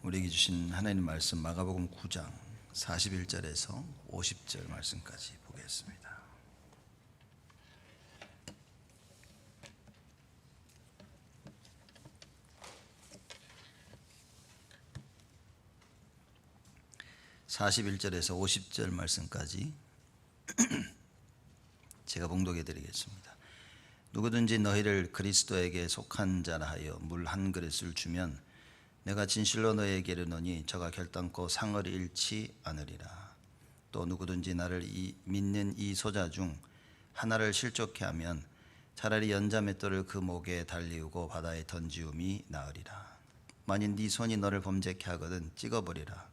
우리에게 주신 하나님 말씀 마가복음 9장 41절에서 50절 말씀까지 보겠습니다. (41절에서) (50절) 말씀까지 제가 봉독해 드리겠습니다. 누구든지 너희를 그리스도에게 속한 자라 하여 물 한 그릇을 주면 내가 진실로 너희에게 이르노니 저가 결단코 상을 잃지 않으리라. 또 누구든지 나를 믿는 이 소자 중 하나를 실족케 하면 차라리 연자 맷돌을 그 목에 달리우고 바다에 던지움이 나으리라. 만일 네 손이 너를 범죄케 하거든 찍어버리라.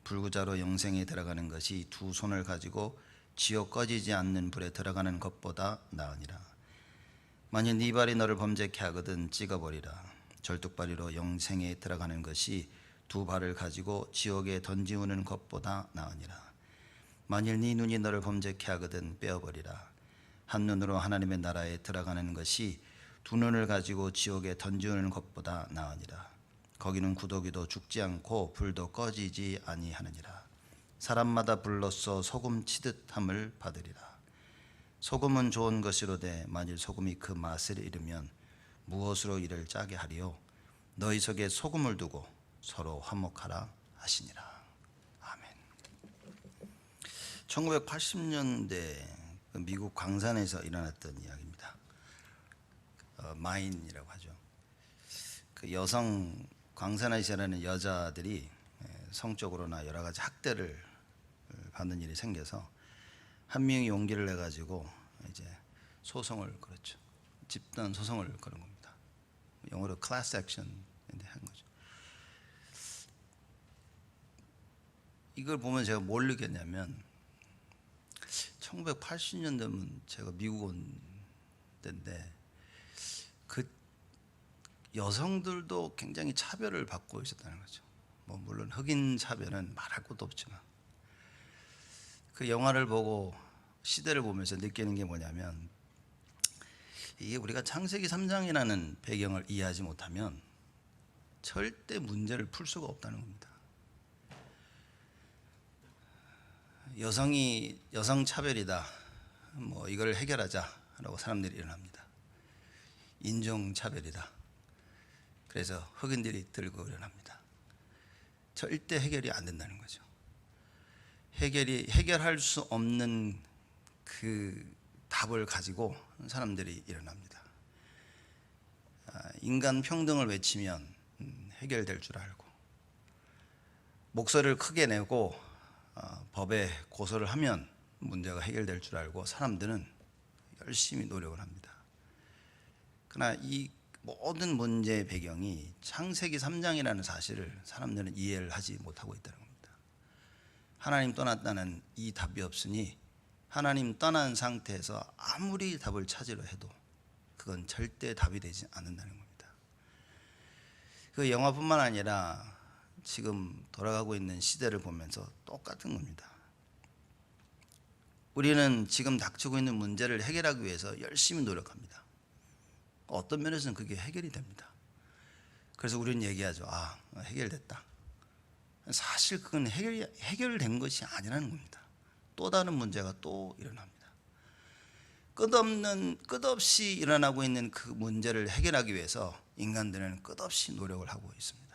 불구자로 영생에 들어가는 것이 두 손을 가지고 지옥 꺼지지 않는 불에 들어가는 것보다 나으니라. 만일 네 발이 너를 범죄케 하거든 찍어버리라. 절뚝발이로 영생에 들어가는 것이 두 발을 가지고 지옥에 던지우는 것보다 나으니라. 만일 네 눈이 너를 범죄케 하거든 빼어버리라. 한 눈으로 하나님의 나라에 들어가는 것이 두 눈을 가지고 지옥에 던지우는 것보다 나으니라. 거기는 구더기도 죽지 않고 불도 꺼지지 아니하느니라. 사람마다 불로써 소금 치듯함을 받으리라. 소금은 좋은 것이로되 만일 소금이 그 맛을 잃으면 무엇으로 이를 짜게 하리요? 너희 속에 소금을 두고 서로 화목하라 하시니라. 아멘. 1980년대 미국 광산에서 일어났던 이야기입니다. 마인이라고 하죠. 그 여성 광산에서 일하는 여자들이 성적으로나 여러 가지 학대를 받는 일이 생겨서 한 명이 용기를 내 가지고 이제 소송을 걸었죠. 집단 소송을 거는 겁니다. 영어로 class action인데 한 거죠. 이걸 보면 제가 뭘 느꼈냐면 1980년대면 제가 미국 온 때인데 그 여성들도 굉장히 차별을 받고 있었다는 거죠. 뭐 물론 흑인 차별은 말할 것도 없지만 그 영화를 보고 시대를 보면서 느끼는 게 뭐냐면 이게 우리가 창세기 3장이라는 배경을 이해하지 못하면 절대 문제를 풀 수가 없다는 겁니다. 여성 차별이다. 뭐 이걸 해결하자라고 사람들이 일어납니다. 인종 차별이다. 그래서 흑인들이 들고 일어납니다. 절대 해결이 안 된다는 거죠. 해결할 수 없는 그 답을 가지고 사람들이 일어납니다. 인간 평등을 외치면 해결될 줄 알고 목소리를 크게 내고 법에 고소를 하면 문제가 해결될 줄 알고 사람들은 열심히 노력을 합니다. 그러나 이 모든 문제의 배경이 창세기 3장이라는 사실을 사람들은 이해를 하지 못하고 있다는 겁니다. 하나님 떠났다는 이 답이 없으니 하나님 떠난 상태에서 아무리 답을 찾으려 해도 그건 절대 답이 되지 않는다는 겁니다. 그 영화뿐만 아니라 지금 돌아가고 있는 시대를 보면서 똑같은 겁니다. 우리는 지금 닥치고 있는 문제를 해결하기 위해서 열심히 노력합니다. 어떤 면에서는 그게 해결이 됩니다. 그래서 우리는 얘기하죠. 해결됐다. 사실 그건 해결된 것이 아니라는 겁니다. 또 다른 문제가 또 일어납니다. 끝없이 일어나고 있는 그 문제를 해결하기 위해서 인간들은 끝없이 노력을 하고 있습니다.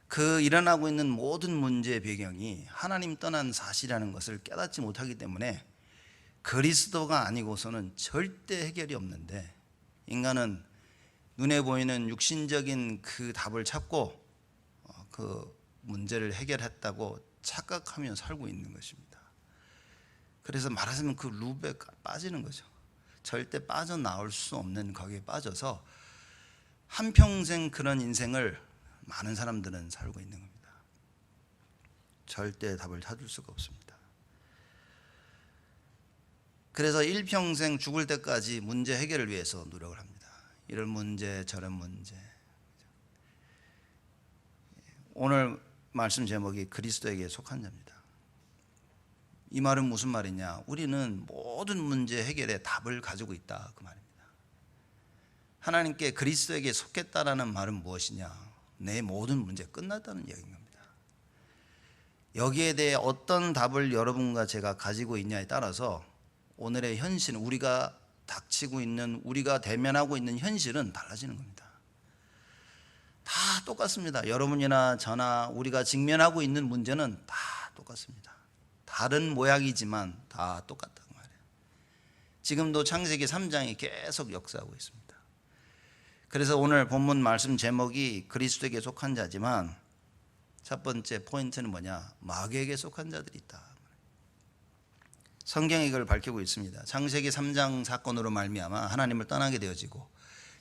그 일어나고 있는 모든 문제의 배경이 하나님 떠난 사실이라는 것을 깨닫지 못하기 때문에 그리스도가 아니고서는 절대 해결이 없는데 인간은 눈에 보이는 육신적인 그 답을 찾고 그 문제를 해결했다고 착각하며 살고 있는 것입니다. 그래서 말하자면 그 룹에 빠지는 거죠. 절대 빠져나올 수 없는 거기에 빠져서 한평생 그런 인생을 많은 사람들은 살고 있는 겁니다. 절대 답을 찾을 수가 없습니다. 그래서 일평생 죽을 때까지 문제 해결을 위해서 노력을 합니다. 이런 문제 저런 문제. 오늘 말씀 제목이 그리스도에게 속한 자입니다. 이 말은 무슨 말이냐? 우리는 모든 문제 해결의 답을 가지고 있다 그 말입니다. 하나님께 그리스도에게 속했다라는 말은 무엇이냐? 내 모든 문제 끝났다는 얘기인 겁니다. 여기에 대해 어떤 답을 여러분과 제가 가지고 있냐에 따라서 오늘의 현실은, 우리가 닥치고 있는, 우리가 대면하고 있는 현실은 달라지는 겁니다. 다 똑같습니다. 여러분이나 저나 우리가 직면하고 있는 문제는 다 똑같습니다. 다른 모양이지만 다 똑같다는 말이에요. 지금도 창세기 3장이 계속 역사하고 있습니다. 그래서 오늘 본문 말씀 제목이 그리스도에게 속한 자지만 첫 번째 포인트는 뭐냐? 마귀에게 속한 자들이 있다. 성경이 이걸 밝히고 있습니다. 창세기 3장 사건으로 말미암아 하나님을 떠나게 되어지고,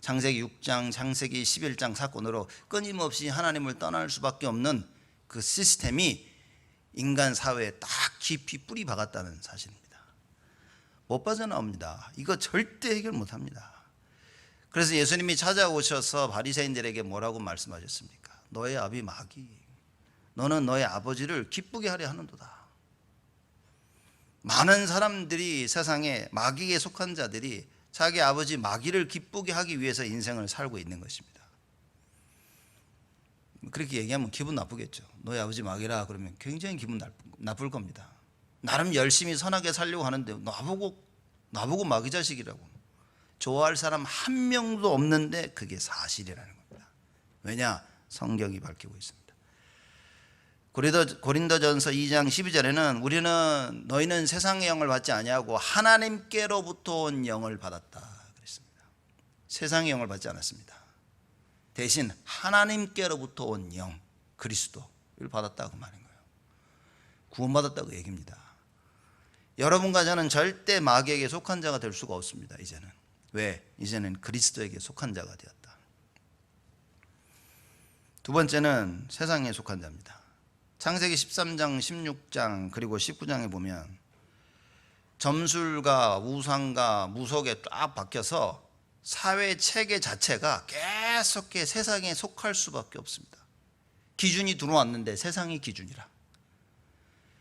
창세기 6장, 창세기 11장 사건으로 끊임없이 하나님을 떠날 수밖에 없는 그 시스템이 인간 사회에 딱 깊이 뿌리 박았다는 사실입니다. 못 빠져나옵니다. 이거 절대 해결 못합니다. 그래서 예수님이 찾아오셔서 바리새인들에게 뭐라고 말씀하셨습니까? 너의 아비 마귀, 너는 너의 아버지를 기쁘게 하려 하는도다. 많은 사람들이, 세상에 마귀에 속한 자들이 자기 아버지 마귀를 기쁘게 하기 위해서 인생을 살고 있는 것입니다. 그렇게 얘기하면 기분 나쁘겠죠. 너희 아버지 마귀라 그러면 굉장히 기분 나쁠 겁니다. 나름 열심히 선하게 살려고 하는데 나보고 마귀 자식이라고 좋아할 사람 한 명도 없는데 그게 사실이라는 겁니다. 왜냐? 성경이 밝히고 있습니다. 고린도전서 2장 12절에는 우리는 너희는 세상의 영을 받지 아니하고 하나님께로부터 온 영을 받았다 그랬습니다. 세상의 영을 받지 않았습니다. 대신 하나님께로부터 온 영, 그리스도를 받았다고 말인 거예요. 구원받았다고 얘기입니다. 여러분과 저는 절대 마귀에게 속한 자가 될 수가 없습니다. 이제는. 왜? 이제는 그리스도에게 속한 자가 되었다. 두 번째는 세상에 속한 자입니다. 창세기 13장, 16장 그리고 19장에 보면 점술과 우상과 무속에 딱 박혀서 사회 체계 자체가 계속해 세상에 속할 수밖에 없습니다. 기준이 들어왔는데 세상이 기준이라.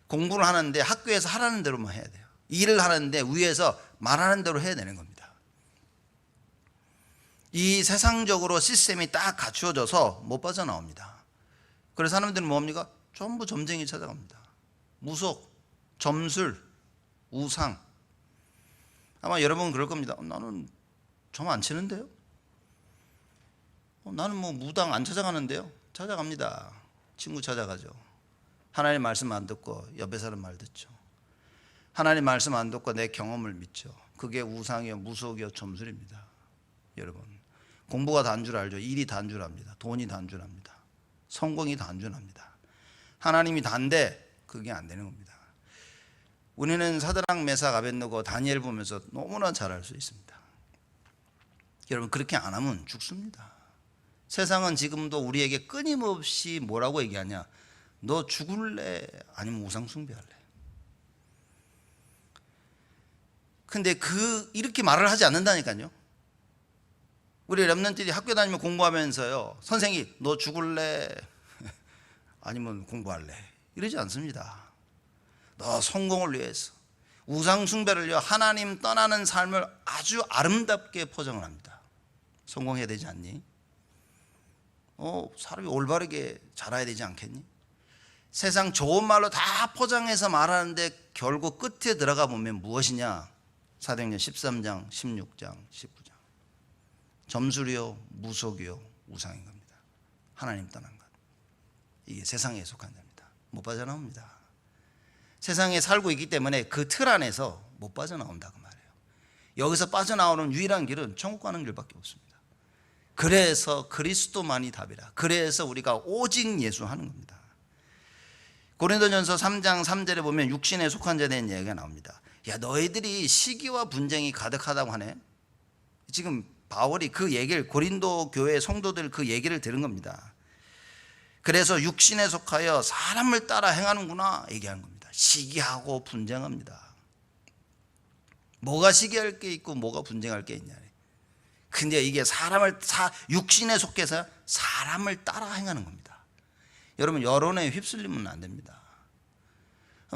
공부를 하는데 학교에서 하라는 대로만 해야 돼요. 일을 하는데 위에서 말하는 대로 해야 되는 겁니다. 이 세상적으로 시스템이 딱 갖추어져서 못 빠져나옵니다. 그래서 사람들은 뭡니까? 전부 점쟁이 찾아갑니다. 무속, 점술, 우상. 아마 여러분은 그럴 겁니다. 나는 점 안 치는데요? 나는 뭐 무당 안 찾아가는데요? 찾아갑니다. 친구 찾아가죠. 하나님 말씀 안 듣고 옆에 사람 말 듣죠. 하나님 말씀 안 듣고 내 경험을 믿죠. 그게 우상이요, 무속이요, 점술입니다. 여러분, 공부가 단 줄 알죠. 일이 단 줄 압니다. 돈이 단 줄 압니다. 성공이 단 줄 압니다. 하나님이 단데 그게 안 되는 겁니다. 우리는 사드락, 메삭, 아벳느고, 다니엘 보면서 너무나 잘 알 수 있습니다. 여러분, 그렇게 안 하면 죽습니다. 세상은 지금도 우리에게 끊임없이 뭐라고 얘기하냐? 너 죽을래? 아니면 우상 숭배할래? 근데 이렇게 말을 하지 않는다니까요. 우리 렘넌트들이 학교 다니면 공부하면서요, 선생님 너 죽을래? 아니면 공부할래? 이러지 않습니다. 너 성공을 위해서, 우상 숭배를 위해 하나님 떠나는 삶을 아주 아름답게 포장을 합니다. 성공해야 되지 않니? 사람이 올바르게 자라야 되지 않겠니? 세상 좋은 말로 다 포장해서 말하는데 결국 끝에 들어가 보면 무엇이냐? 사도행전 13장, 16장, 19장. 점술이요, 무속이요, 우상인 겁니다. 하나님 떠난 것. 이게 세상에 속한 자입니다. 못 빠져나옵니다. 세상에 살고 있기 때문에 그 틀 안에서 못 빠져나온다고 말해요. 여기서 빠져나오는 유일한 길은 천국 가는 길밖에 없습니다. 그래서 그리스도만이 답이라. 그래서 우리가 오직 예수 하는 겁니다. 고린도전서 3장 3절에 보면 육신에 속한 자에 대한 얘기가 나옵니다. 야, 너희들이 시기와 분쟁이 가득하다고 하네. 지금 바울이 그 얘기를, 고린도 교회 성도들 그 얘기를 들은 겁니다. 그래서 육신에 속하여 사람을 따라 행하는구나 얘기하는 겁니다. 시기하고 분쟁합니다. 뭐가 시기할 게 있고 뭐가 분쟁할 게 있냐. 근데 이게 육신에 속해서 사람을 따라 행하는 겁니다. 여러분, 여론에 휩쓸리면 안 됩니다.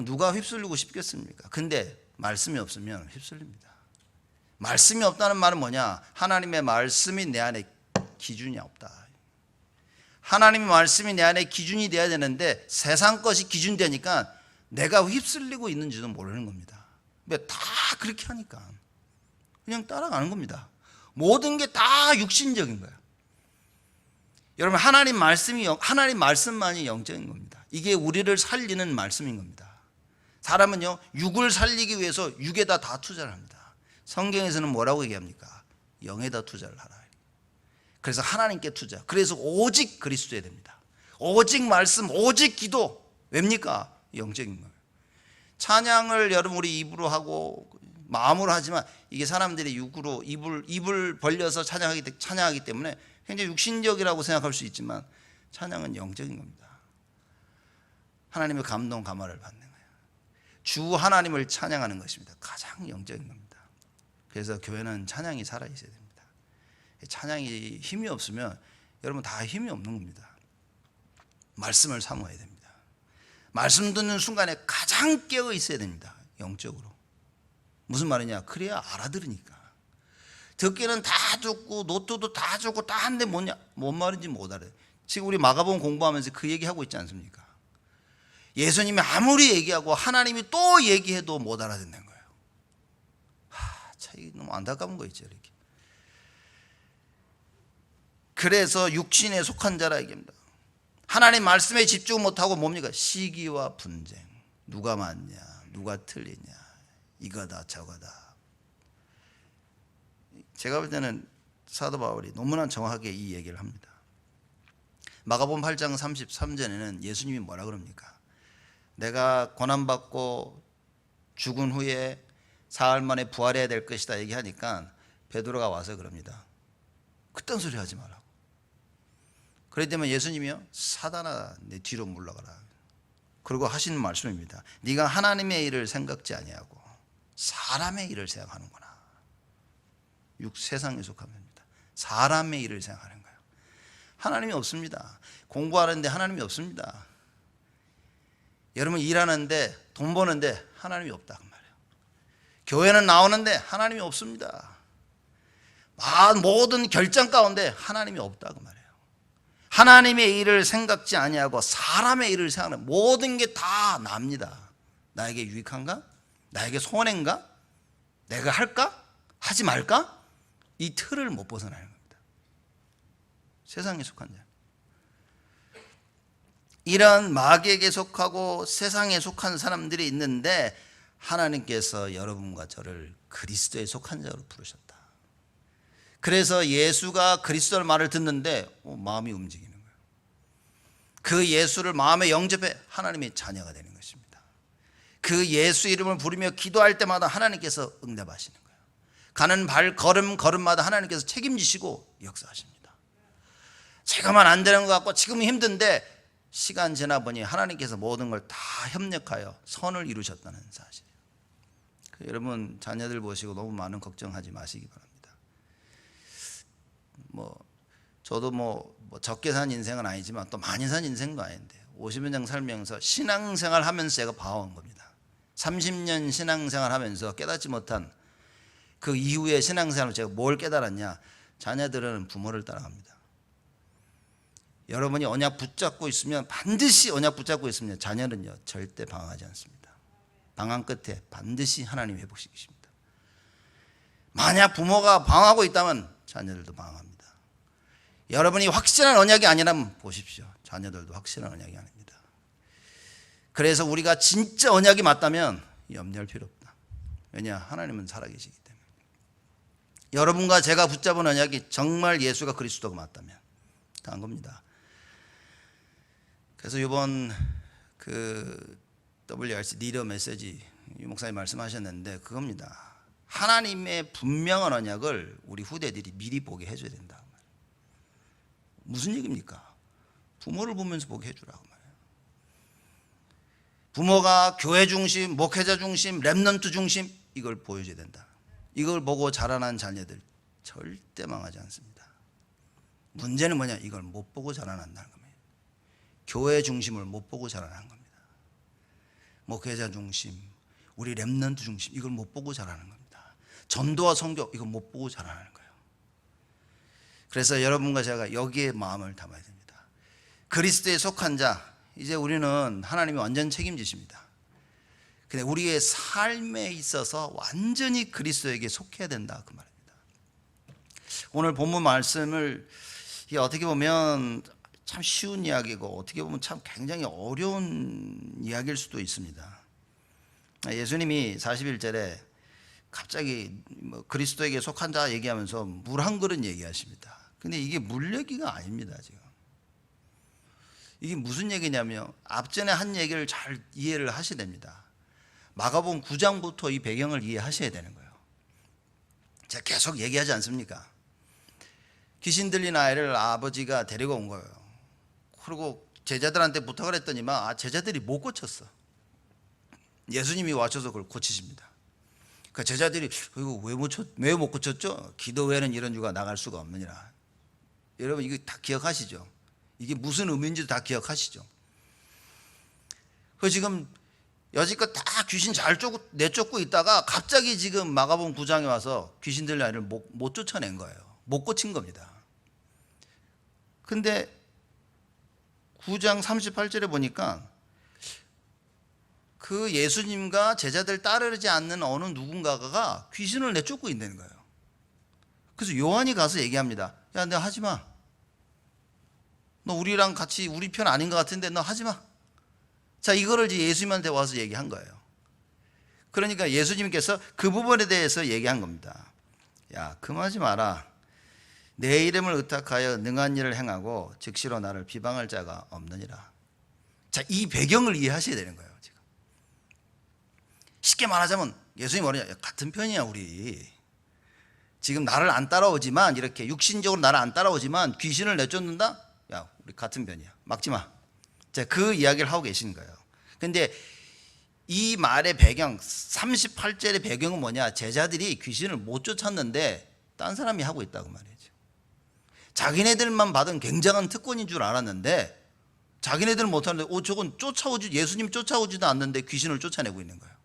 누가 휩쓸리고 싶겠습니까? 근데 말씀이 없으면 휩쓸립니다. 말씀이 없다는 말은 뭐냐? 하나님의 말씀이 내 안에 기준이 없다. 하나님의 말씀이 내 안에 기준이 돼야 되는데 세상 것이 기준되니까 내가 휩쓸리고 있는지도 모르는 겁니다. 왜? 다 그렇게 하니까 그냥 따라가는 겁니다. 모든 게 다 육신적인 거예요. 여러분, 하나님 말씀만이 영적인 겁니다. 이게 우리를 살리는 말씀인 겁니다. 사람은요, 육을 살리기 위해서 육에다 다 투자를 합니다. 성경에서는 뭐라고 얘기합니까? 영에다 투자를 하라. 그래서 하나님께 투자. 그래서 오직 그리스도에 됩니다. 오직 말씀, 오직 기도. 왜입니까? 영적인 거예요. 찬양을 여러분 우리 입으로 하고 마음으로 하지만 이게 사람들이 육으로 입을 벌려서 찬양하기 때문에 굉장히 육신적이라고 생각할 수 있지만 찬양은 영적인 겁니다. 하나님의 감동 감화를 받는 거예요. 주 하나님을 찬양하는 것입니다. 가장 영적인 겁니다. 그래서 교회는 찬양이 살아있어야 됩니다. 찬양이 힘이 없으면 여러분 다 힘이 없는 겁니다. 말씀을 사모해야 됩니다. 말씀 듣는 순간에 가장 깨어 있어야 됩니다. 영적으로. 무슨 말이냐? 그래야 알아들으니까. 듣기는 다 듣고 노트도 다 듣고 다 하는데 뭔 말인지 못 알아요. 지금 우리 마가복음 공부하면서 그 얘기하고 있지 않습니까? 예수님이 아무리 얘기하고 하나님이 또 얘기해도 못 알아듣는 거예요. 참 너무 안타까운 거 있죠. 이렇게. 그래서 육신에 속한 자라 얘기합니다. 하나님 말씀에 집중 못하고 뭡니까? 시기와 분쟁. 누가 맞냐, 누가 틀리냐, 이거다 저거다. 제가 볼 때는 사도 바울이 너무나 정확하게 이 얘기를 합니다. 마가복음 8장 33절에는 예수님이 뭐라 그럽니까? 내가 고난받고 죽은 후에 사흘 만에 부활해야 될 것이다 얘기하니까 베드로가 와서 그럽니다. 그딴 소리 하지 말라고. 그렇기 때문에 예수님이요, 사단아 내 뒤로 물러가라. 그리고 하시는 말씀입니다. 네가 하나님의 일을 생각지 아니하고 사람의 일을 생각하는구나. 세상에 속한 겁니다. 사람의 일을 생각하는 거예요. 하나님이 없습니다. 공부하는데 하나님이 없습니다. 여러분 일하는데 돈 버는데 하나님이 없다 그 말이에요. 교회는 나오는데 하나님이 없습니다. 모든 결정 가운데 하나님이 없다 그 말이에요. 하나님의 일을 생각지 아니하고 사람의 일을 생각하는 모든 게 다 납니다. 나에게 유익한가? 나에게 손해인가? 내가 할까? 하지 말까? 이 틀을 못 벗어나는 겁니다. 세상에 속한 자. 이런 마귀에게 속하고 세상에 속한 사람들이 있는데 하나님께서 여러분과 저를 그리스도에 속한 자로 부르셨다. 그래서 예수가 그리스도의 말을 듣는데 마음이 움직이는 거예요. 그 예수를 마음에 영접해 하나님의 자녀가 되는 것입니다. 그 예수 이름을 부르며 기도할 때마다 하나님께서 응답하시는 거예요. 가는 걸음마다 하나님께서 책임지시고 역사하십니다. 제가만 안 되는 것 같고 지금은 힘든데 시간 지나 보니 하나님께서 모든 걸 다 협력하여 선을 이루셨다는 사실이에요. 여러분 자녀들 보시고 너무 많은 걱정하지 마시기 바랍니다. 저도 적게 산 인생은 아니지만 또 많이 산 인생도 아닌데 50년 살면서 신앙생활 하면서 제가 봐온 겁니다. 30년 신앙생활 하면서 깨닫지 못한 그 이후에 신앙생활을 제가 뭘 깨달았냐? 자녀들은 부모를 따라갑니다. 여러분이 언약 붙잡고 있으면 반드시 언약 붙잡고 있으면 자녀는요 절대 방황하지 않습니다. 방황 끝에 반드시 하나님 회복시키십니다. 만약 부모가 방황하고 있다면 자녀들도 방황합니다. 여러분이 확실한 언약이 아니라면 보십시오. 자녀들도 확실한 언약이 아닙니다. 그래서 우리가 진짜 언약이 맞다면 염려할 필요 없다. 왜냐? 하나님은 살아계시기 때문에. 여러분과 제가 붙잡은 언약이 정말 예수가 그리스도가 맞다면 다 한 겁니다. 그래서 이번 WRC 리더 메시지 유 목사님 말씀하셨는데 그겁니다. 하나님의 분명한 언약을 우리 후대들이 미리 보게 해줘야 된다. 무슨 얘기입니까? 부모를 보면서 보게 해주라고 말해요. 부모가 교회 중심, 목회자 중심, 렘넌트 중심 이걸 보여줘야 된다. 이걸 보고 자라난 자녀들 절대 망하지 않습니다. 문제는 뭐냐? 이걸 못 보고 자라난다는 겁니다. 교회 중심을 못 보고 자라나는 겁니다. 목회자 중심, 우리 렘넌트 중심 이걸 못 보고 자라는 겁니다. 전도와 선교 이걸 못 보고 자라나는 거예요. 그래서 여러분과 제가 여기에 마음을 담아야 됩니다. 그리스도에 속한 자, 이제 우리는 하나님이 완전 책임지십니다. 근데 우리의 삶에 있어서 완전히 그리스도에게 속해야 된다, 그 말입니다. 오늘 본문 말씀을 이게 어떻게 보면 참 쉬운 이야기고 어떻게 보면 참 굉장히 어려운 이야기일 수도 있습니다. 예수님이 41절에 갑자기 그리스도에게 속한 자 얘기하면서 물 한 그릇 얘기하십니다. 근데 이게 물 얘기가 아닙니다. 지금 이게 무슨 얘기냐면 앞전에 한 얘기를 잘 이해를 하셔야 됩니다. 마가복음 9장부터 이 배경을 이해하셔야 되는 거예요. 제가 계속 얘기하지 않습니까? 귀신 들린 아이를 아버지가 데리고 온 거예요. 그리고 제자들한테 부탁을 했더니만 제자들이 못 고쳤어. 예수님이 와셔서 그걸 고치십니다. 그 제자들이 이거 왜 못 고쳤죠? 기도 외에는 이런 유가 나갈 수가 없느니라. 여러분 이거 다 기억하시죠? 이게 무슨 의미인지도 다 기억하시죠? 그 지금 여지껏 다 귀신 잘 내쫓고 있다가 갑자기 지금 마가복음 9장에 와서 귀신 들린 아이를 못 쫓아낸 거예요. 못 고친 겁니다. 근데 9장 38절에 보니까 그 예수님과 제자들 따르지 않는 어느 누군가가 귀신을 내쫓고 있는 거예요. 그래서 요한이 가서 얘기합니다. 야, 너 하지 마. 너 우리랑 같이 우리 편 아닌 것 같은데 너 하지 마. 자, 이거를 이제 예수님한테 와서 얘기한 거예요. 그러니까 예수님께서 그 부분에 대해서 얘기한 겁니다. 야, 금하지 마라. 내 이름을 의탁하여 능한 일을 행하고 즉시로 나를 비방할 자가 없느니라. 자, 이 배경을 이해하셔야 되는 거예요. 지금 쉽게 말하자면 예수님이 뭐냐, 같은 편이야 우리. 지금 나를 안 따라오지만 이렇게 육신적으로 나를 안 따라오지만 귀신을 내쫓는다? 야, 우리 같은 편이야. 막지 마. 자, 그 이야기를 하고 계신 거예요. 근데 이 말의 배경 38절의 배경은 뭐냐, 제자들이 귀신을 못 쫓았는데 딴 사람이 하고 있다고 말이죠. 자기네들만 받은 굉장한 특권인 줄 알았는데 자기네들은 못하는데 저건 예수님 쫓아오지도 않는데 귀신을 쫓아내고 있는 거예요.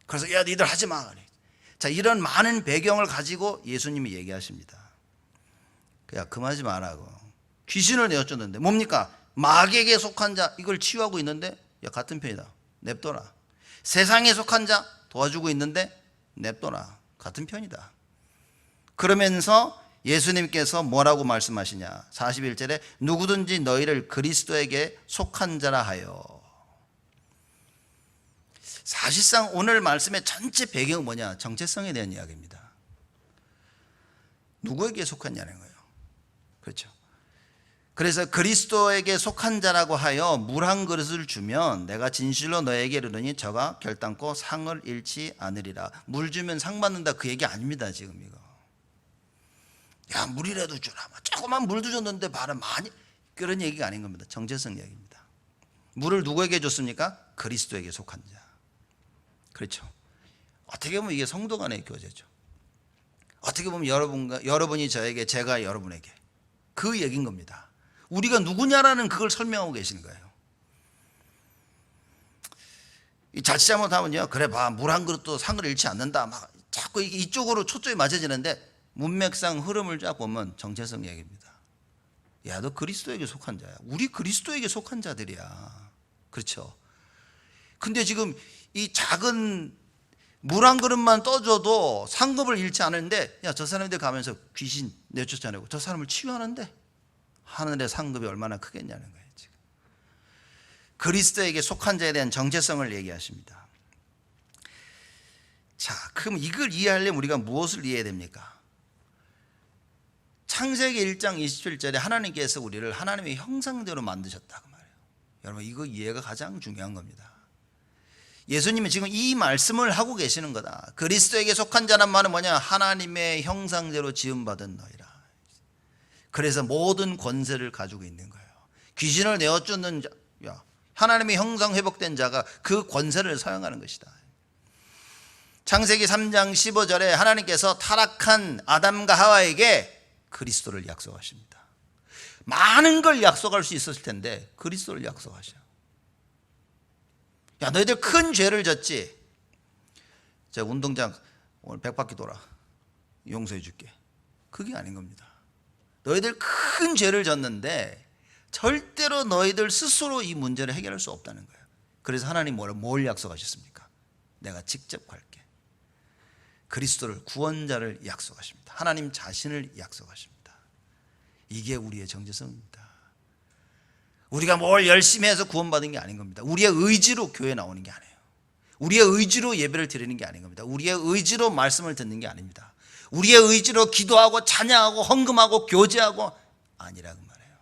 그래서 야, 니들 하지 마. 자, 이런 많은 배경을 가지고 예수님이 얘기하십니다. 야, 금하지 말라고. 귀신을 내어쫓는데 뭡니까? 마귀에게 속한 자, 이걸 치유하고 있는데 야, 같은 편이다. 냅둬라. 세상에 속한 자 도와주고 있는데 냅둬라. 같은 편이다. 그러면서 예수님께서 뭐라고 말씀하시냐, 41절에 누구든지 너희를 그리스도에게 속한 자라 하여. 사실상 오늘 말씀의 전체 배경은 뭐냐, 정체성에 대한 이야기입니다. 누구에게 속했냐는 거예요. 그렇죠. 그래서 그리스도에게 속한 자라고 하여 물 한 그릇을 주면 내가 진실로 너에게 이르노니 저가 결단코 상을 잃지 않으리라. 물 주면 상 받는다, 그 얘기 아닙니다. 지금 이거 야, 물이라도 주라, 조그만 물도 줬는데 봐라 많이, 그런 얘기가 아닌 겁니다. 정체성 얘기입니다. 물을 누구에게 줬습니까? 그리스도에게 속한 자. 그렇죠. 어떻게 보면 이게 성도 간의 교제죠. 어떻게 보면 여러분이 저에게, 제가 여러분에게, 그 얘기인 겁니다. 우리가 누구냐라는 그걸 설명하고 계신 거예요. 자칫 잘못하면요, 그래 봐, 물 한 그릇도 상을 잃지 않는다, 막 자꾸 이쪽으로 초점이 맞춰지는데 문맥상 흐름을 쫙 보면 정체성 얘기입니다. 야, 너 그리스도에게 속한 자야. 우리 그리스도에게 속한 자들이야. 그렇죠. 근데 지금 이 작은 물 한 그릇만 떠줘도 상급을 잃지 않는데, 야, 저 사람들 가면서 귀신 내쫓아내고 저 사람을 치유하는데 하늘의 상급이 얼마나 크겠냐는 거예요. 지금 그리스도에게 속한 자에 대한 정체성을 얘기하십니다. 자, 그럼 이걸 이해하려면 우리가 무엇을 이해해야 됩니까? 창세기 1장 27절에 하나님께서 우리를 하나님의 형상대로 만드셨다고 말해요. 여러분, 이거 이해가 가장 중요한 겁니다. 예수님이 지금 이 말씀을 하고 계시는 거다. 그리스도에게 속한 자란 말은 뭐냐, 하나님의 형상대로 지음받은 너희라. 그래서 모든 권세를 가지고 있는 거예요. 귀신을 내어쫓는 자, 야, 하나님의 형상 회복된 자가 그 권세를 사용하는 것이다. 창세기 3장 15절에 하나님께서 타락한 아담과 하와에게 그리스도를 약속하십니다. 많은 걸 약속할 수 있었을 텐데 그리스도를 약속하셔. 야, 너희들 큰 죄를 졌지? 제가 운동장 오늘 100바퀴 돌아, 용서해 줄게. 그게 아닌 겁니다. 너희들 큰 죄를 졌는데 절대로 너희들 스스로 이 문제를 해결할 수 없다는 거예요. 그래서 하나님 뭘 약속하셨습니까? 내가 직접 갈게. 그리스도를, 구원자를 약속하십니다. 하나님 자신을 약속하십니다. 이게 우리의 정체성입니다. 우리가 뭘 열심히 해서 구원받은 게 아닌 겁니다. 우리의 의지로 교회에 나오는 게 아니에요. 우리의 의지로 예배를 드리는 게 아닌 겁니다. 우리의 의지로 말씀을 듣는 게 아닙니다. 우리의 의지로 기도하고 찬양하고 헌금하고 교제하고 아니라고 말해요.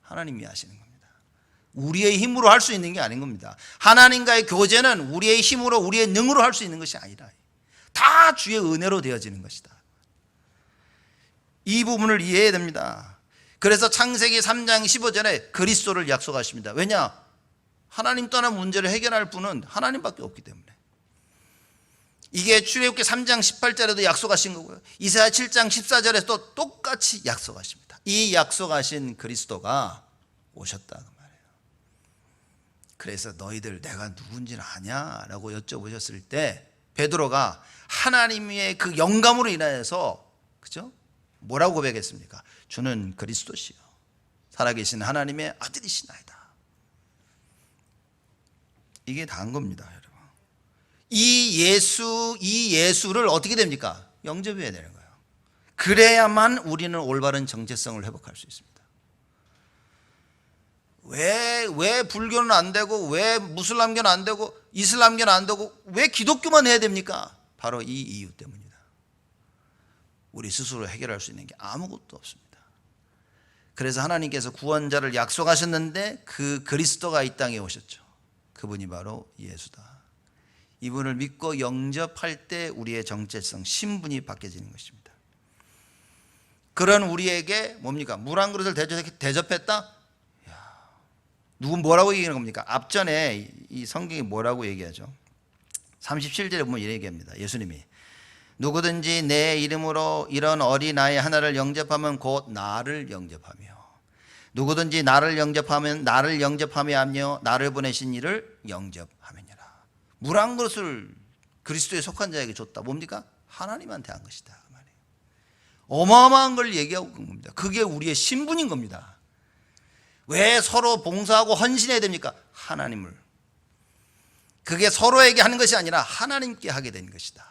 하나님이 하시는 겁니다. 우리의 힘으로 할 수 있는 게 아닌 겁니다. 하나님과의 교제는 우리의 힘으로, 우리의 능으로 할 수 있는 것이 아니라 다 주의 은혜로 되어지는 것이다. 이 부분을 이해해야 됩니다. 그래서 창세기 3장 15절에 그리스도를 약속하십니다. 왜냐? 하나님 떠난 문제를 해결할 분은 하나님밖에 없기 때문에. 이게 출애굽기 3장 18절에도 약속하신 거고요. 이사야 7장 14절에 또 똑같이 약속하십니다. 이 약속하신 그리스도가 오셨다 그 말이에요. 그래서 너희들 내가 누군지는 아냐? 라고 여쭤보셨을 때 베드로가 하나님의 그 영감으로 인하여서, 그죠? 뭐라고 고백했습니까? 주는 그리스도시요 살아계신 하나님의 아들이시나이다. 이게 다인 겁니다, 여러분. 이 예수를 어떻게 됩니까? 영접해야 되는 거예요. 그래야만 우리는 올바른 정체성을 회복할 수 있습니다. 왜 불교는 안 되고, 왜 무슬람교는 안 되고, 이슬람교는 안 되고, 왜 기독교만 해야 됩니까? 바로 이 이유 때문이다. 우리 스스로 해결할 수 있는 게 아무것도 없습니다. 그래서 하나님께서 구원자를 약속하셨는데 그 그리스도가 이 땅에 오셨죠. 그분이 바로 예수다. 이분을 믿고 영접할 때 우리의 정체성, 신분이 바뀌어지는 것입니다. 그런 우리에게 뭡니까? 물 한 그릇을 대접했다? 누군 뭐라고 얘기하는 겁니까? 앞전에 이 성경이 뭐라고 얘기하죠? 37절에 보면 이렇게 얘기합니다. 예수님이 누구든지 내 이름으로 이런 어린아이 하나를 영접하면 곧 나를 영접하며, 누구든지 나를 영접하면 나를 영접하며 나를 보내신 이를 영접하느니라. 물 한 그릇을 그리스도에 속한 자에게 줬다. 뭡니까? 하나님한테 한 것이다 그 말이에요. 어마어마한 걸 얘기하고 있는 겁니다. 그게 우리의 신분인 겁니다. 왜 서로 봉사하고 헌신해야 됩니까? 하나님을. 그게 서로에게 하는 것이 아니라 하나님께 하게 된 것이다.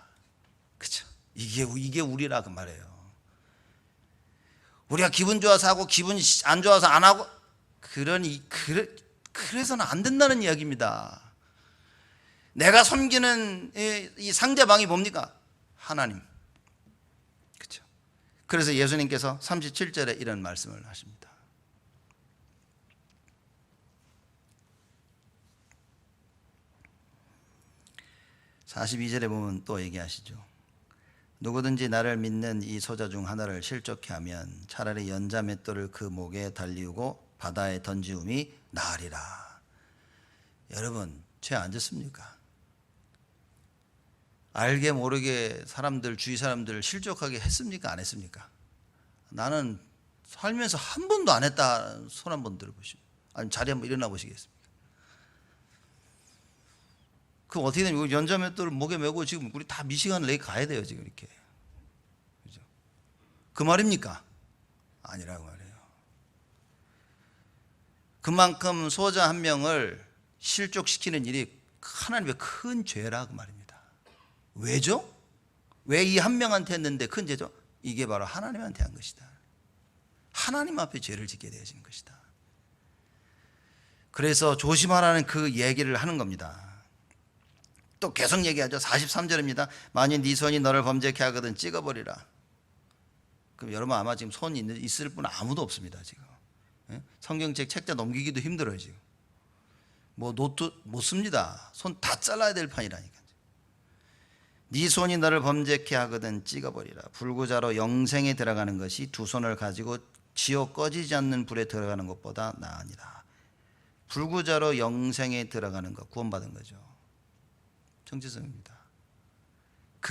그렇죠? 이게 우리라 그 말이에요. 우리가 기분 좋아서 하고 기분 안 좋아서 안 하고 그래서는 안 된다는 이야기입니다. 내가 섬기는 이 상대방이 뭡니까? 하나님. 그렇죠? 그래서 예수님께서 37절에 이런 말씀을 하십니다. 42절에 보면 또 얘기하시죠. 누구든지 나를 믿는 이 소자 중 하나를 실족케 하면 차라리 연자 맷돌을 그 목에 달리우고 바다에 던지움이 나으리라. 여러분, 죄 안 졌습니까? 알게 모르게 주위 사람들을 실족하게 했습니까? 안 했습니까? 나는 살면서 한 번도 안 했다. 손 한번 들어보시면, 아니면 자리 한번 일어나 보시겠습니까? 그럼 어떻게 되면 연자 맷돌을 목에 메고 지금 우리 다 미시간 레이크 가야 돼요, 지금 이렇게. 그죠? 그 말입니까? 아니라고 말해요. 그만큼 소자 한 명을 실족시키는 일이 하나님의 큰 죄라 그 말입니다. 왜죠? 왜 이 한 명한테 했는데 큰 죄죠? 이게 바로 하나님한테 한 것이다. 하나님 앞에 죄를 짓게 되어지는 것이다. 그래서 조심하라는 그 얘기를 하는 겁니다. 또 계속 얘기하죠. 43절입니다. 만일 네 손이 너를 범죄케 하거든 찍어버리라. 그럼 여러분 아마 지금 손 있을 분 아무도 없습니다. 지금 성경책 책자 넘기기도 힘들어요. 지금 뭐 노트 못 씁니다. 손 다 잘라야 될 판이라니까. 네 손이 너를 범죄케 하거든 찍어버리라. 불구자로 영생에 들어가는 것이 두 손을 가지고 지옥 꺼지지 않는 불에 들어가는 것보다 나으니라. 불구자로 영생에 들어가는 것, 구원받은 거죠. 정체성입니다.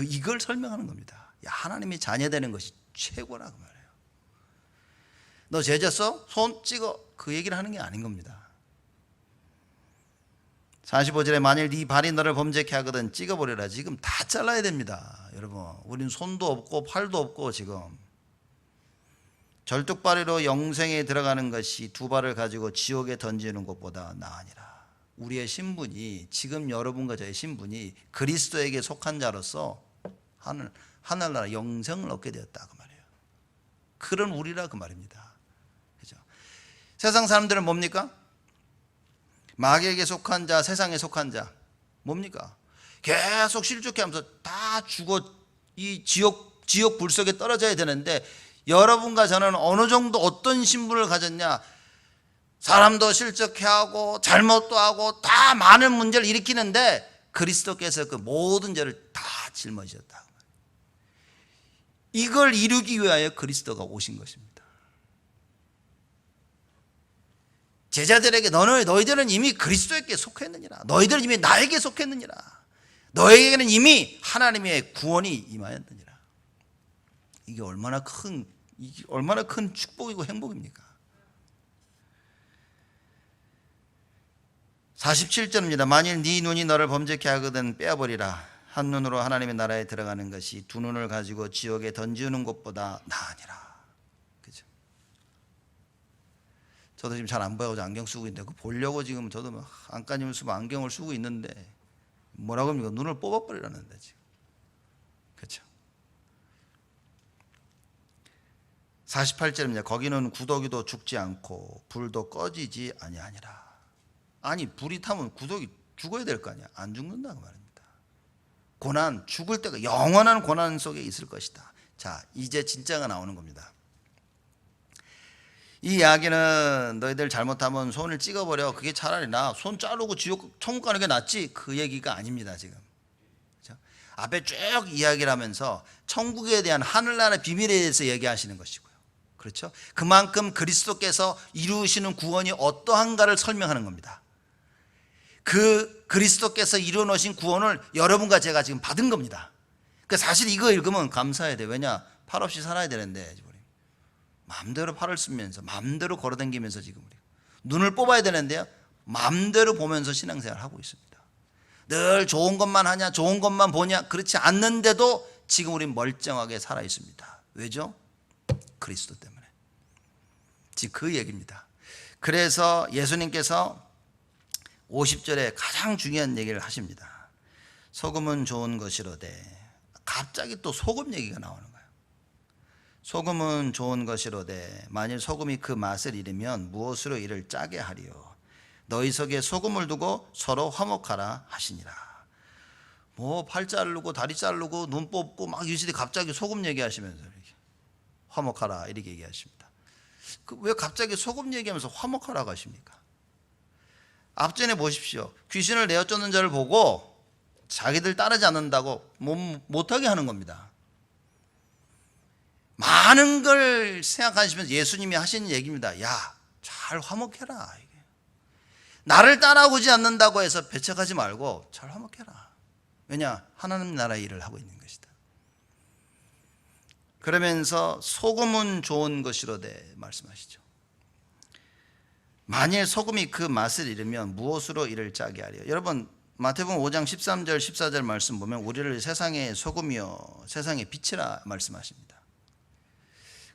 이걸 설명하는 겁니다. 야, 하나님이 자녀되는 것이 최고라고 말해요. 너 죄 졌어? 손 찍어. 그 얘기를 하는 게 아닌 겁니다. 45절에 만일 네 발이 너를 범죄케 하거든 찍어버려라. 지금 다 잘라야 됩니다. 여러분, 우리는 손도 없고 팔도 없고 지금 절뚝발이로 영생에 들어가는 것이 두 발을 가지고 지옥에 던지는 것보다 나으니라. 우리의 신분이, 지금 여러분과 저의 신분이 그리스도에게 속한 자로서 하늘나라 영생을 얻게 되었다 그 말이에요. 그런 우리라 그 말입니다. 그죠? 세상 사람들은 뭡니까? 마귀에게 속한 자, 세상에 속한 자 뭡니까? 계속 실족해하면서 다 죽어 이 지옥 불 속에 떨어져야 되는데, 여러분과 저는 어느 정도 어떤 신분을 가졌냐? 사람도 실족해하고 잘못도 하고 다 많은 문제를 일으키는데 그리스도께서 그 모든 죄를 다 짊어지셨다. 이걸 이루기 위하여 그리스도가 오신 것입니다. 제자들에게 너희들은 이미 그리스도에게 속했느니라. 너희들은 이미 나에게 속했느니라. 너에게는 이미 하나님의 구원이 임하였느니라. 이게 얼마나 큰 축복이고 행복입니까? 47절입니다. 만일 네 눈이 너를 범죄케 하거든 빼어버리라. 한 눈으로 하나님의 나라에 들어가는 것이 두 눈을 가지고 지옥에 던지는 것보다 나으니라. 그죠? 저도 지금 잘 안 보여서 안경 쓰고 있는데 그 보려고 지금 저도 막 안간힘을 쓰고 안경을 쓰고 있는데 뭐라고 합니까? 눈을 뽑아버리라는데 지금. 그렇죠? 48절입니다. 거기는 구더기도 죽지 않고 불도 꺼지지 아니하니라. 아니, 불이 타면 구더기 죽어야 될 거 아니야. 안 죽는다고 말입니다. 고난, 죽을 때가 영원한 고난 속에 있을 것이다. 자, 이제 진짜가 나오는 겁니다. 이 이야기는 너희들 잘못하면 손을 찍어버려, 그게 차라리 손 자르고 천국 가는 게 낫지, 그 얘기가 아닙니다. 지금 그렇죠? 앞에 쭉 이야기를 하면서 천국에 대한 하늘나라 비밀에 대해서 얘기하시는 것이고요. 그렇죠? 그만큼 그리스도께서 이루시는 구원이 어떠한가를 설명하는 겁니다. 그 그리스도께서 이루어 놓으신 구원을 여러분과 제가 지금 받은 겁니다. 그러니까 사실 이거 읽으면 감사해야 돼요. 왜냐? 팔 없이 살아야 되는데 마음대로 팔을 쓰면서 마음대로 걸어다니면서 지금 우리 눈을 뽑아야 되는데요, 마음대로 보면서 신앙생활을 하고 있습니다. 늘 좋은 것만 하냐, 좋은 것만 보냐, 그렇지 않는데도 지금 우리는 멀쩡하게 살아 있습니다. 왜죠? 그리스도 때문에. 지금 그 얘기입니다. 그래서 예수님께서 50절에 가장 중요한 얘기를 하십니다. 소금은 좋은 것이로되, 갑자기 또 소금 얘기가 나오는 거예요. 소금은 좋은 것이로되 만일 소금이 그 맛을 잃으면 무엇으로 이를 짜게 하리요? 너희 속에 소금을 두고 서로 화목하라 하시니라. 뭐 팔 자르고 다리 자르고 눈 뽑고 막 이러시더니 갑자기 소금 얘기하시면서 이렇게 화목하라 이렇게 얘기하십니다. 왜 갑자기 소금 얘기하면서 화목하라고 하십니까? 앞전에 보십시오. 귀신을 내어 쫓는 자를 보고 자기들 따르지 않는다고 못하게 하는 겁니다. 많은 걸 생각하시면서 예수님이 하시는 얘기입니다. 야, 잘 화목해라. 나를 따라오지 않는다고 해서 배척하지 말고 잘 화목해라. 왜냐? 하나님 나라의 일을 하고 있는 것이다. 그러면서 소금은 좋은 것이로되 말씀하시죠. 만일 소금이 그 맛을 잃으면 무엇으로 이를 짜게 하리요? 여러분, 마태복음 5장 13절 14절 말씀 보면 우리를 세상의 소금이요 세상의 빛이라 말씀하십니다.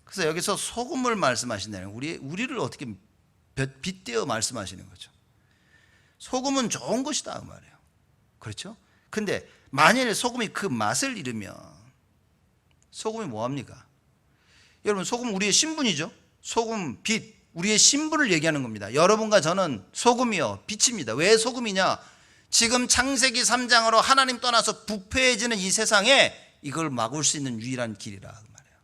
그래서 여기서 소금을 말씀하신다는 우리를 어떻게 빗대어 말씀하시는 거죠. 소금은 좋은 것이다 그 말이에요. 그렇죠? 근데 만일 소금이 그 맛을 잃으면 소금이 뭐합니까? 여러분, 소금은 우리의 신분이죠. 소금, 빛, 우리의 신분을 얘기하는 겁니다. 여러분과 저는 소금이요 빛입니다. 왜 소금이냐? 지금 창세기 3장으로 하나님 떠나서 부패해지는 이 세상에 이걸 막을 수 있는 유일한 길이라 그 말이에요.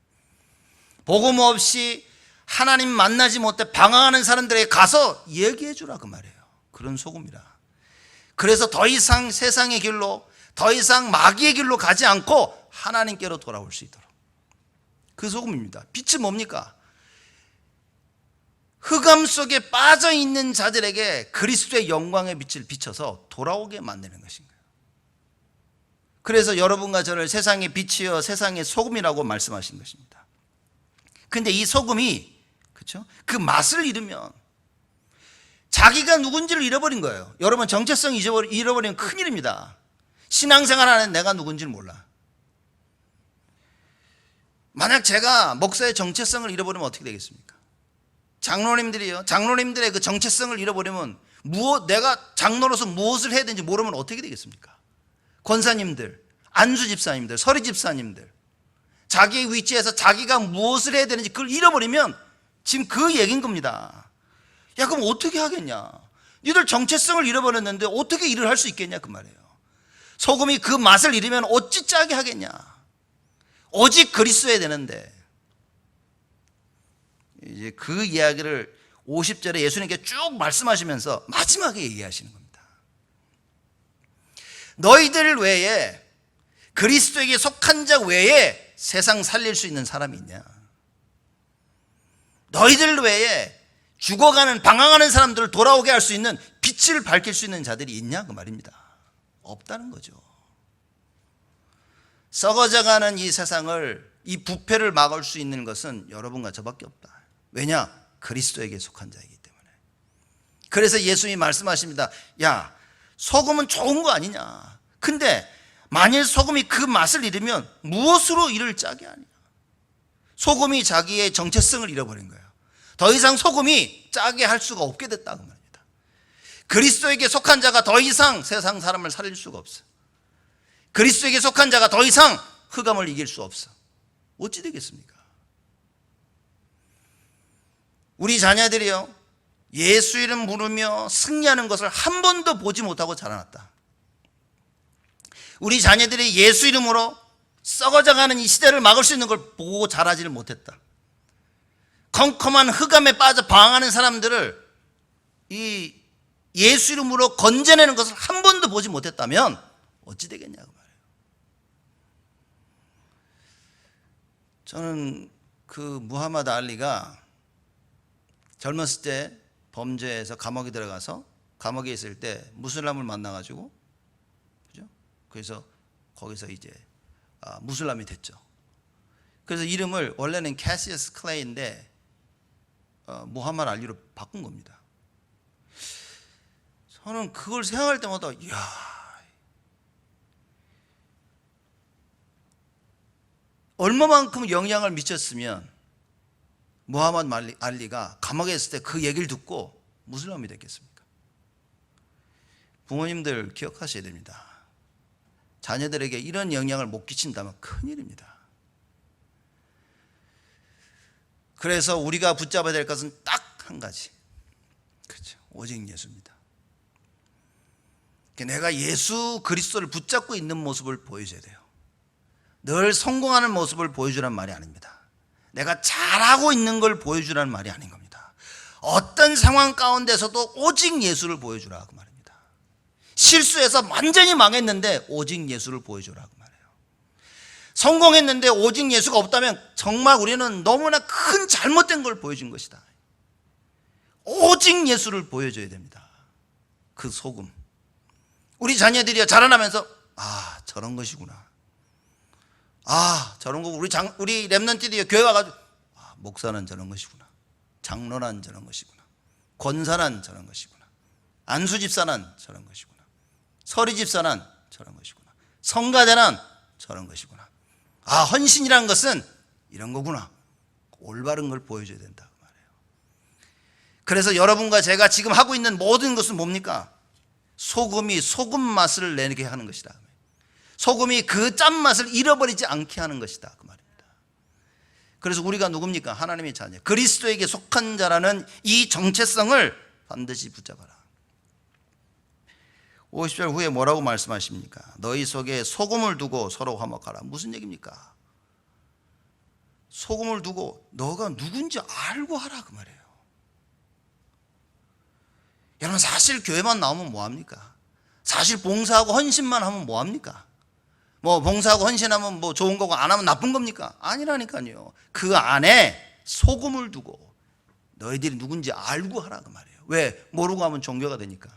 복음 없이 하나님 만나지 못해 방황하는 사람들에게 가서 얘기해 주라 그 말이에요. 그런 소금이라. 그래서 더 이상 세상의 길로, 더 이상 마귀의 길로 가지 않고 하나님께로 돌아올 수 있도록, 그 소금입니다. 빛은 뭡니까? 흑암 속에 빠져 있는 자들에게 그리스도의 영광의 빛을 비춰서 돌아오게 만드는 것인 거예요. 그래서 여러분과 저를 세상의 빛이여 세상의 소금이라고 말씀하신 것입니다. 근데 이 소금이, 그렇죠? 그 맛을 잃으면 자기가 누군지를 잃어버린 거예요. 여러분, 정체성 잃어버리면 큰일입니다. 신앙생활 하는 내가 누군지를 몰라. 만약 제가 목사의 정체성을 잃어버리면 어떻게 되겠습니까? 장로님들의 그 정체성을 잃어버리면 내가 장로로서 무엇을 해야 되는지 모르면 어떻게 되겠습니까? 권사님들, 안수 집사님들, 서리 집사님들, 자기의 위치에서 자기가 무엇을 해야 되는지 그걸 잃어버리면 지금 그 얘기인 겁니다. 야, 그럼 어떻게 하겠냐? 니들 정체성을 잃어버렸는데 어떻게 일을 할 수 있겠냐 그 말이에요. 소금이 그 맛을 잃으면 어찌 짜게 하겠냐? 오직 그리스도여야 되는데, 이제 그 이야기를 50절에 예수님께 쭉 말씀하시면서 마지막에 얘기하시는 겁니다. 너희들 외에, 그리스도에게 속한 자 외에 세상 살릴 수 있는 사람이 있냐? 너희들 외에 죽어가는, 방황하는 사람들을 돌아오게 할 수 있는, 빛을 밝힐 수 있는 자들이 있냐 그 말입니다. 없다는 거죠. 썩어져가는 이 세상을, 이 부패를 막을 수 있는 것은 여러분과 저밖에 없다. 왜냐? 그리스도에게 속한 자이기 때문에. 그래서 예수님이 말씀하십니다. 야, 소금은 좋은 거 아니냐? 근데 만일 소금이 그 맛을 잃으면 무엇으로 이를 짜게 하냐? 소금이 자기의 정체성을 잃어버린 거예요. 더 이상 소금이 짜게 할 수가 없게 됐다고 말입니다. 그리스도에게 속한 자가 더 이상 세상 사람을 살릴 수가 없어. 그리스도에게 속한 자가 더 이상 흑암을 이길 수 없어. 어찌 되겠습니까? 우리 자녀들이요, 예수 이름 부르며 승리하는 것을 한 번도 보지 못하고 자라났다. 우리 자녀들이 예수 이름으로 썩어져가는 이 시대를 막을 수 있는 걸 보고 자라지를 못했다. 컴컴한 흑암에 빠져 방황하는 사람들을 이 예수 이름으로 건져내는 것을 한 번도 보지 못했다면 어찌 되겠냐고 말해요. 저는 그 무하마드 알리가 젊었을 때 범죄해서 감옥에 들어가서 감옥에 있을 때 무슬람을 만나가지고, 그죠? 그래서 거기서 이제 무슬람이 됐죠. 그래서 이름을 원래는 캐시어스 클레이인데 무하마드 알리로 바꾼 겁니다. 저는 그걸 생각할 때마다, 이야, 얼마만큼 영향을 미쳤으면 무하마드 알리가 감옥에 있을 때 그 얘기를 듣고 무슬림이 됐겠습니까? 부모님들 기억하셔야 됩니다. 자녀들에게 이런 영향을 못 끼친다면 큰일입니다. 그래서 우리가 붙잡아야 될 것은 딱 한 가지, 그렇죠? 오직 예수입니다. 내가 예수 그리스도를 붙잡고 있는 모습을 보여줘야 돼요. 늘 성공하는 모습을 보여주란 말이 아닙니다. 내가 잘하고 있는 걸 보여주라는 말이 아닌 겁니다. 어떤 상황 가운데서도 오직 예수를 보여주라 그 말입니다. 실수해서 완전히 망했는데 오직 예수를 보여주라 그 말이에요. 성공했는데 오직 예수가 없다면 정말 우리는 너무나 큰 잘못된 걸 보여준 것이다. 오직 예수를 보여줘야 됩니다. 그 소금. 우리 자녀들이 자라나면서, 아, 저런 것이구나. 아, 저런 거. 우리 랩런트들이 교회 와가지고, 아, 목사는 저런 것이구나. 장로는 저런 것이구나. 권사는 저런 것이구나. 안수 집사는 저런 것이구나. 서리 집사는 저런 것이구나. 성가대는 저런 것이구나. 아, 헌신이란 것은 이런 거구나. 올바른 걸 보여줘야 된다 그 말이에요. 그래서 여러분과 제가 지금 하고 있는 모든 것은 뭡니까? 소금이 소금 맛을 내게 하는 것이다. 소금이 그 짠맛을 잃어버리지 않게 하는 것이다 그 말입니다. 그래서 우리가 누굽니까? 하나님의 자녀, 그리스도에게 속한 자라는 이 정체성을 반드시 붙잡아라. 50절 후에 뭐라고 말씀하십니까? 너희 속에 소금을 두고 서로 화목하라. 무슨 얘기입니까? 소금을 두고 너가 누군지 알고 하라 그 말이에요. 여러분, 사실 교회만 나오면 뭐합니까? 사실 봉사하고 헌신만 하면 뭐합니까? 뭐 봉사하고 헌신하면 뭐 좋은 거고 안 하면 나쁜 겁니까? 아니라니까요. 그 안에 소금을 두고 너희들이 누군지 알고 하라 그 말이에요. 왜? 모르고 하면 종교가 되니까.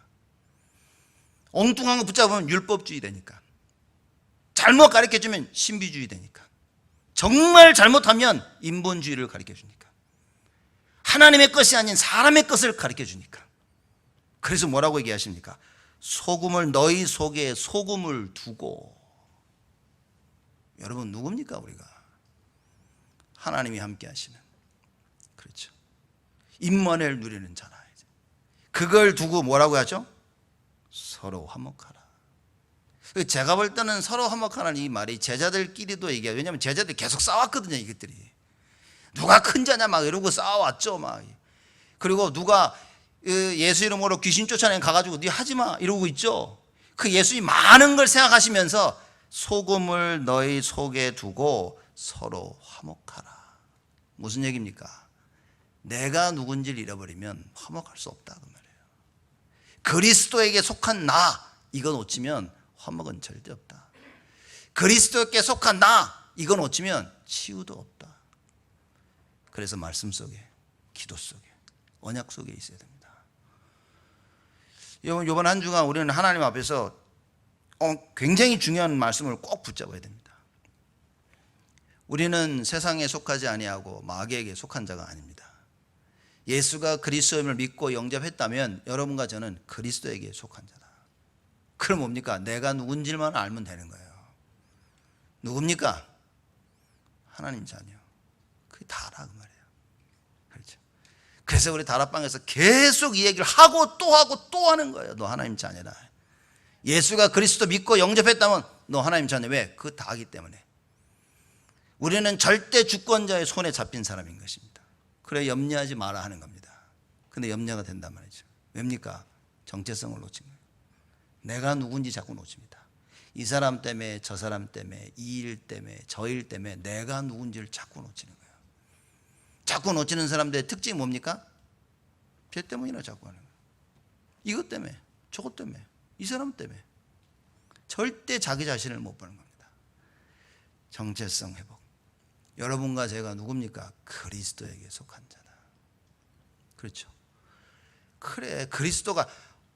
엉뚱한 거 붙잡으면 율법주의 되니까. 잘못 가르쳐주면 신비주의 되니까. 정말 잘못하면 인본주의를 가르쳐주니까. 하나님의 것이 아닌 사람의 것을 가르쳐주니까. 그래서 뭐라고 얘기하십니까? 소금을, 너희 속에 소금을 두고. 여러분, 누굽니까 우리가? 하나님이 함께 하시는, 그렇죠, 임마누엘 누리는 자라. 그걸 두고 뭐라고 하죠? 서로 화목하라. 제가 볼 때는 서로 화목하라는 이 말이 제자들끼리도 얘기해요. 왜냐하면 제자들이 계속 싸웠거든요. 이것들이 누가 큰 자냐 막 이러고 싸워왔죠. 막. 그리고 누가 예수 이름으로 귀신 쫓아내 가가지고 네 하지마 이러고 있죠. 그 예수님이 많은 걸 생각하시면서 소금을 너희 속에 두고 서로 화목하라. 무슨 얘기입니까? 내가 누군지를 잃어버리면 화목할 수 없다 그 말이에요. 그리스도에게 속한 나 이거 놓치면 화목은 절대 없다. 그리스도께 속한 나 이거 놓치면 치유도 없다. 그래서 말씀 속에, 기도 속에, 언약 속에 있어야 됩니다. 이번 한 주간 우리는 하나님 앞에서 굉장히 중요한 말씀을 꼭 붙잡아야 됩니다. 우리는 세상에 속하지 아니하고 마귀에게 속한 자가 아닙니다. 예수가 그리스도임을 믿고 영접했다면 여러분과 저는 그리스도에게 속한 자다. 그럼 뭡니까? 내가 누군지만 알면 되는 거예요. 누굽니까? 하나님 자녀. 그게 다라 그 말이에요. 그렇죠. 그래서 우리 다락방에서 계속 이 얘기를 하고 또 하는 거예요. 너 하나님 자녀다. 예수가 그리스도 믿고 영접했다면 너 하나님 자녀. 왜? 그 다기 때문에. 우리는 절대 주권자의 손에 잡힌 사람인 것입니다. 그래 염려하지 마라 하는 겁니다. 근데 염려가 된단 말이죠. 왜입니까? 정체성을 놓친 거예요. 내가 누군지 자꾸 놓칩니다. 이 사람 때문에, 저 사람 때문에, 이 일 때문에, 저 일 때문에 내가 누군지를 자꾸 놓치는 거예요. 자꾸 놓치는 사람들의 특징이 뭡니까? 죄 때문이나 자꾸 하는 거예요. 이것 때문에, 저것 때문에, 이 사람 때문에. 절대 자기 자신을 못 보는 겁니다. 정체성 회복. 여러분과 제가 누굽니까? 그리스도에게 속한 자다. 그렇죠. 그래, 그리스도가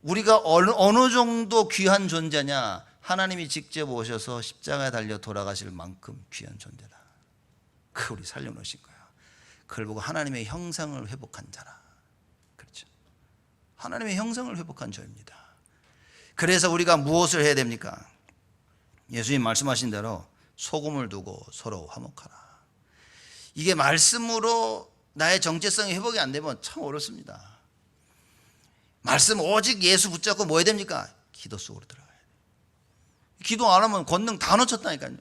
우리가 어느 정도 귀한 존재냐? 하나님이 직접 오셔서 십자가에 달려 돌아가실 만큼 귀한 존재다. 그 우리 살려놓으신 거야. 그걸 보고 하나님의 형상을 회복한 자라. 그렇죠. 하나님의 형상을 회복한 자입니다. 그래서 우리가 무엇을 해야 됩니까? 예수님 말씀하신 대로 소금을 두고 서로 화목하라. 이게 말씀으로 나의 정체성이 회복이 안 되면 참 어렵습니다. 말씀 오직 예수 붙잡고 뭐 해야 됩니까? 기도 속으로 들어가야 돼요. 기도 안 하면 권능 다 놓쳤다니까요.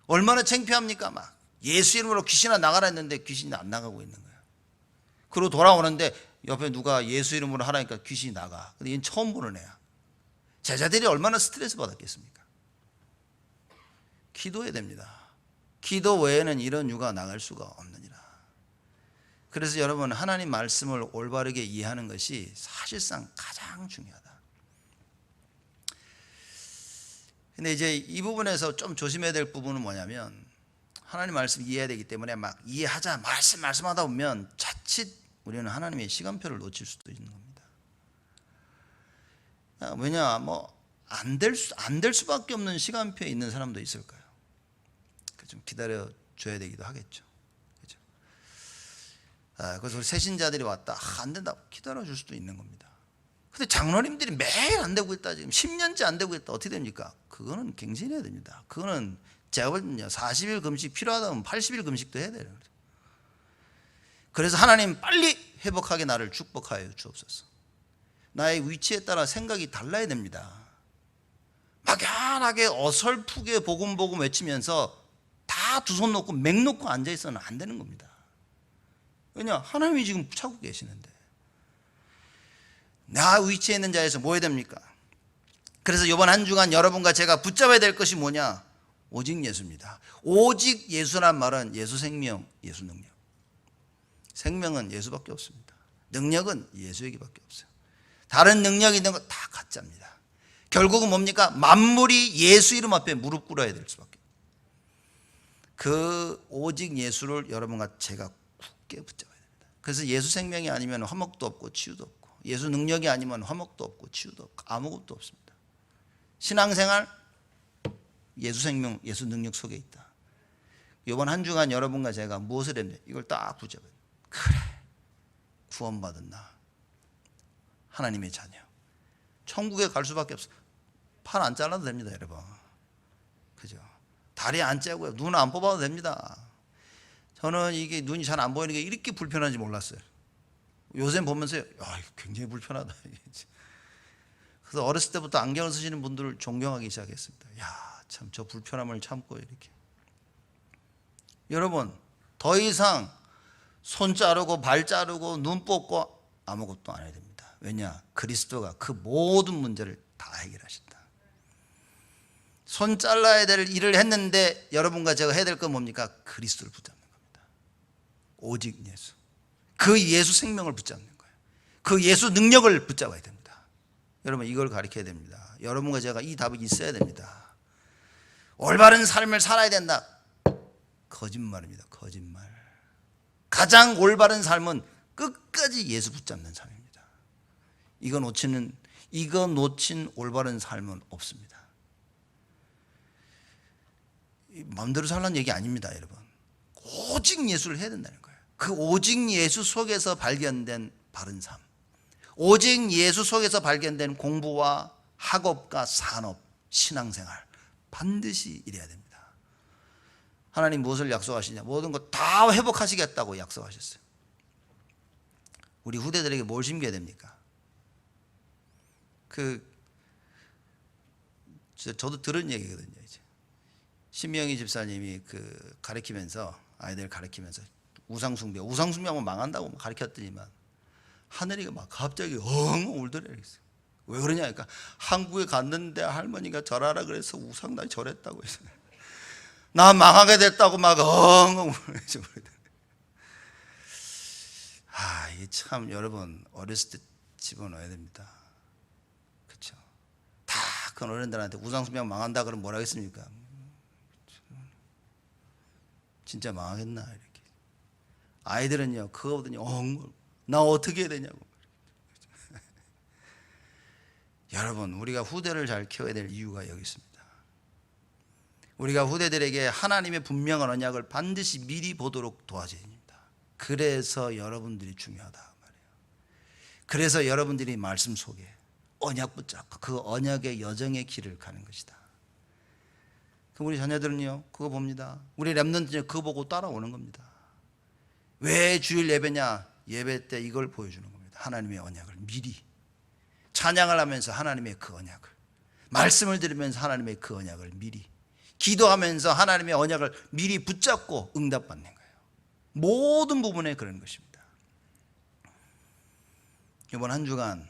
얼마나 창피합니까? 막 예수 이름으로 귀신아 나가라 했는데 귀신이 안 나가고 있는 거예요. 그리고 돌아오는데 옆에 누가 예수 이름으로 하라니까 귀신이 나가. 근데 얘는 처음 보는 애야. 제자들이 얼마나 스트레스 받았겠습니까? 기도해야 됩니다. 기도 외에는 이런 유가 나갈 수가 없느니라. 그래서 여러분 하나님 말씀을 올바르게 이해하는 것이 사실상 가장 중요하다. 근데 이제 이 부분에서 좀 조심해야 될 부분은 뭐냐면 하나님 말씀 이해해야 되기 때문에 막 이해하자 말씀하다 보면 자칫 우리는 하나님의 시간표를 놓칠 수도 있는 겁니다. 왜냐 안 될 수밖에 없는 시간표에 있는 사람도 있을까요? 좀 기다려 줘야 되기도 하겠죠. 그렇죠? 그래서 우리 새신자들이 왔다. 안 된다. 기다려 줄 수도 있는 겁니다. 근데 장로님들이 매일 안 되고 있다. 지금 10년째 안 되고 있다. 어떻게 됩니까? 그거는 갱신해야 됩니다. 그거는 제가 볼 때는요. 40일 금식 필요하다면 80일 금식도 해야 돼요. 그래서 하나님 빨리 회복하게 나를 축복하여 주옵소서. 나의 위치에 따라 생각이 달라야 됩니다. 막연하게 어설프게 복음 외치면서 다 두 손 놓고 맹 놓고 앉아 있어는 안 되는 겁니다. 왜냐? 하나님이 지금 찾고 계시는데 나 위치에 있는 자에서 뭐 해야 됩니까? 그래서 이번 한 주간 여러분과 제가 붙잡아야 될 것이 뭐냐? 오직 예수입니다. 오직 예수란 말은 예수 생명, 예수 능력. 생명은 예수밖에 없습니다. 능력은 예수에게밖에 없어요. 다른 능력이 있는 건 다 가짜입니다. 결국은 뭡니까? 만물이 예수 이름 앞에 무릎 꿇어야 될 수밖에. 그 오직 예수를 여러분과 제가 굳게 붙잡아야 됩니다. 그래서 예수 생명이 아니면 화목도 없고 치유도 없고, 예수 능력이 아니면 화목도 없고 치유도 없고 아무것도 없습니다. 신앙생활 예수 생명, 예수 능력 속에 있다. 이번 한 주간 여러분과 제가 무엇을 했는데 이걸 딱 붙잡아야 돼요. 그래, 구원받은 나 하나님의 자녀, 천국에 갈 수밖에 없어. 팔 안 잘라도 됩니다, 여러분. 그죠? 다리 안 째고요, 눈 안 뽑아도 됩니다. 저는 이게 눈이 잘 안 보이는 게 이렇게 불편한지 몰랐어요. 요새 보면서 이거 굉장히 불편하다. 그래서 어렸을 때부터 안경을 쓰시는 분들을 존경하기 시작했습니다. 참 저 불편함을 참고 이렇게. 여러분, 더 이상 손 자르고 발 자르고 눈 뽑고 아무것도 안 해야 됩니다. 왜냐? 그리스도가 그 모든 문제를 다 해결하신다. 손 잘라야 될 일을 했는데 여러분과 제가 해야 될 건 뭡니까? 그리스도를 붙잡는 겁니다. 오직 예수. 그 예수 생명을 붙잡는 거예요. 그 예수 능력을 붙잡아야 됩니다. 여러분, 이걸 가르쳐야 됩니다. 여러분과 제가 이 답이 있어야 됩니다. 올바른 삶을 살아야 된다. 거짓말입니다. 거짓말. 가장 올바른 삶은 끝까지 예수 붙잡는 삶입니다. 이거 놓친 올바른 삶은 없습니다. 마음대로 살라는 얘기 아닙니다, 여러분. 오직 예수를 해야 된다는 거예요. 그 오직 예수 속에서 발견된 바른 삶, 오직 예수 속에서 발견된 공부와 학업과 산업, 신앙생활, 반드시 이래야 됩니다. 하나님 무엇을 약속하시냐? 모든 것 다 회복하시겠다고 약속하셨어요. 우리 후대들에게 뭘 심겨야 됩니까? 저도 들은 얘기거든요. 이제 신명희 집사님이 가르치면서, 아이들 가르치면서 우상숭배하면 망한다고 가르쳤더니만 하늘이가 막 갑자기 엉엉 울더래요. 왜 그러냐? 그러니까 한국에 갔는데 할머니가 절하라 그래서 우상 나 절했다고 해서 나 망하게 됐다고 막 엉엉 울더래요. 이게 참 여러분 어렸을 때 집어넣어야 됩니다. 그렇죠? 다 큰 어른들한테 우상숭배하면 망한다 그러면 뭐라 하겠습니까? 진짜 망하겠나 이렇게. 아이들은요 그거 보더니 나 어떻게 해야 되냐고. 여러분, 우리가 후대를 잘 키워야 될 이유가 여기 있습니다. 우리가 후대들에게 하나님의 분명한 언약을 반드시 미리 보도록 도와줘야 됩니다. 그래서 여러분들이 중요하다 말이에요. 그래서 여러분들이 말씀 속에 언약 붙잡고 그 언약의 여정의 길을 가는 것이다. 그럼 우리 자녀들은요 그거 봅니다. 우리 렘넌트는 그거 보고 따라오는 겁니다. 왜 주일 예배냐? 예배 때 이걸 보여주는 겁니다. 하나님의 언약을 미리 찬양을 하면서 하나님의 그 언약을, 말씀을 들으면서 하나님의 그 언약을 미리, 기도하면서 하나님의 언약을 미리 붙잡고 응답받는 거예요. 모든 부분에 그런 것입니다. 이번 한 주간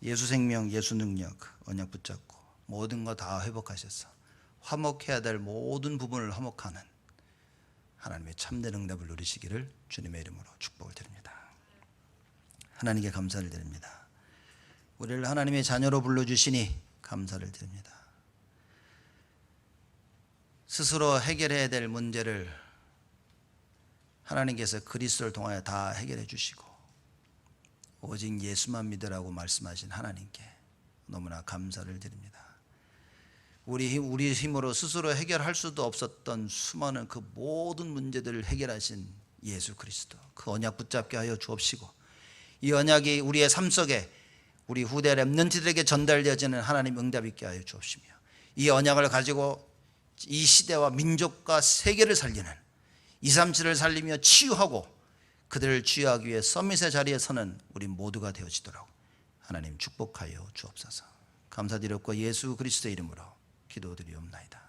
예수 생명, 예수 능력, 언약 붙잡고 모든 거 다 회복하셔서 화목해야 될 모든 부분을 화목하는 하나님의 참된 응답을 누리시기를 주님의 이름으로 축복을 드립니다. 하나님께 감사를 드립니다. 우리를 하나님의 자녀로 불러주시니 감사를 드립니다. 스스로 해결해야 될 문제를 하나님께서 그리스도를 통하여 다 해결해 주시고 오직 예수만 믿으라고 말씀하신 하나님께 너무나 감사를 드립니다. 우리 힘으로 스스로 해결할 수도 없었던 수많은 그 모든 문제들을 해결하신 예수 그리스도, 그 언약 붙잡게 하여 주옵시고 이 언약이 우리의 삶 속에 우리 후대 렘넌트들에게 전달되어지는 하나님 응답 있게 하여 주옵시며 이 언약을 가지고 이 시대와 민족과 세계를 살리는 237을 살리며 치유하고 그들을 치유하기 위해 서밋의 자리에 서는 우리 모두가 되어지도록 하나님 축복하여 주옵소서. 감사드렸고 예수 그리스도의 이름으로 기도드리옵나이다.